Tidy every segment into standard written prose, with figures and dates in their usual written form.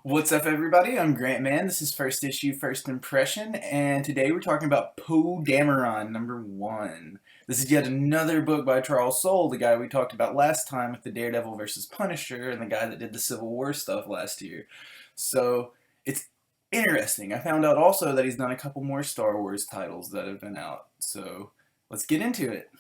What's up, everybody? I'm Grant Man. This is First Issue, First Impression, and today we're talking about Poe Dameron, #1. This is yet another book by Charles Soule, the guy we talked about last time with the Daredevil versus Punisher, and the guy that did the Civil War stuff last year. So, it's interesting. I found out also that he's done a couple more Star Wars titles that have been out. So, let's get into it.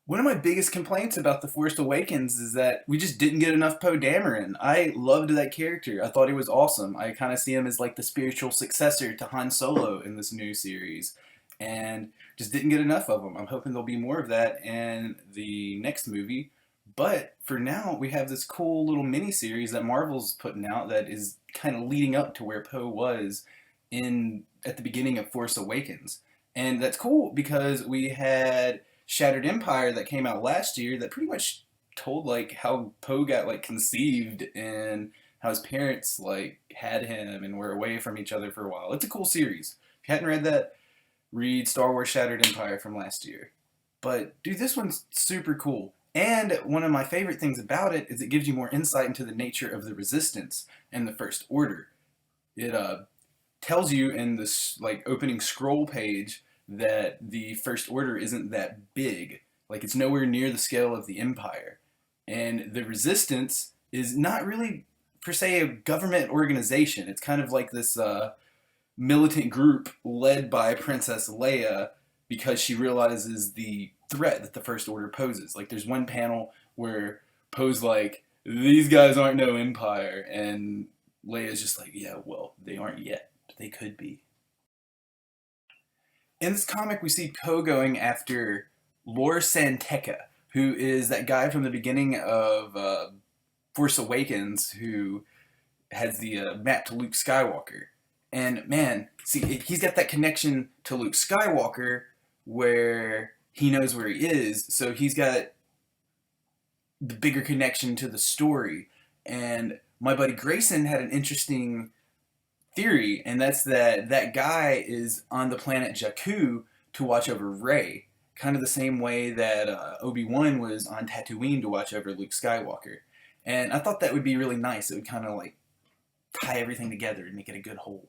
One of my biggest complaints about The Force Awakens is that we just didn't get enough Poe Dameron. I loved that character. I thought he was awesome. I kind of see him as like the spiritual successor to Han Solo in this new series. And just didn't get enough of him. I'm hoping there'll be more of that in the next movie. But for now, we have this cool little mini series that Marvel's putting out that is kind of leading up to where Poe was in at the beginning of Force Awakens. And that's cool because we had Shattered Empire that came out last year that pretty much told like how Poe got like conceived and how his parents like had him and were away from each other for a while. It's a cool series. If you hadn't read that, read Star Wars Shattered Empire from last year. But dude, this one's super cool. And one of my favorite things about it is it gives you more insight into the nature of the Resistance and the First Order. It tells you in this like opening scroll page that the First Order isn't that big. Like it's nowhere near the scale of the Empire. And the Resistance is not really per se a government organization. It's kind of like this militant group led by Princess Leia because she realizes the threat that the First Order poses. Like there's one panel where Poe's like, these guys aren't no Empire, and Leia's just like, yeah, well, they aren't yet. But they could be. In this comic, we see Poe going after Lor San Tekka, who is that guy from the beginning of Force Awakens who has the map to Luke Skywalker. And man, see, he's got that connection to Luke Skywalker where he knows where he is, so he's got the bigger connection to the story. And my buddy Grayson had an interesting theory, and that's that that guy is on the planet Jakku to watch over Rey, kind of the same way that Obi-Wan was on Tatooine to watch over Luke Skywalker. And I thought that would be really nice. It would kind of like tie everything together and make it a good whole.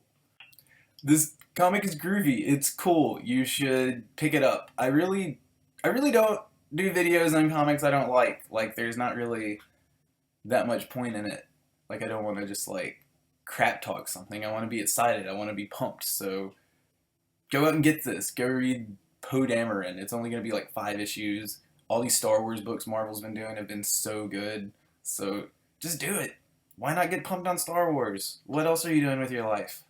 This comic is groovy. It's cool. You should pick it up. I really don't do videos on comics I don't like. Like, there's not really that much point in it. Like, I don't want to just like crap talk something. I want to be excited. I want to be pumped. So go out and get this. Go read Poe Dameron. It's only going to be like 5 issues. All these Star Wars books Marvel's been doing have been so good. So just do it. Why not get pumped on Star Wars? What else are you doing with your life?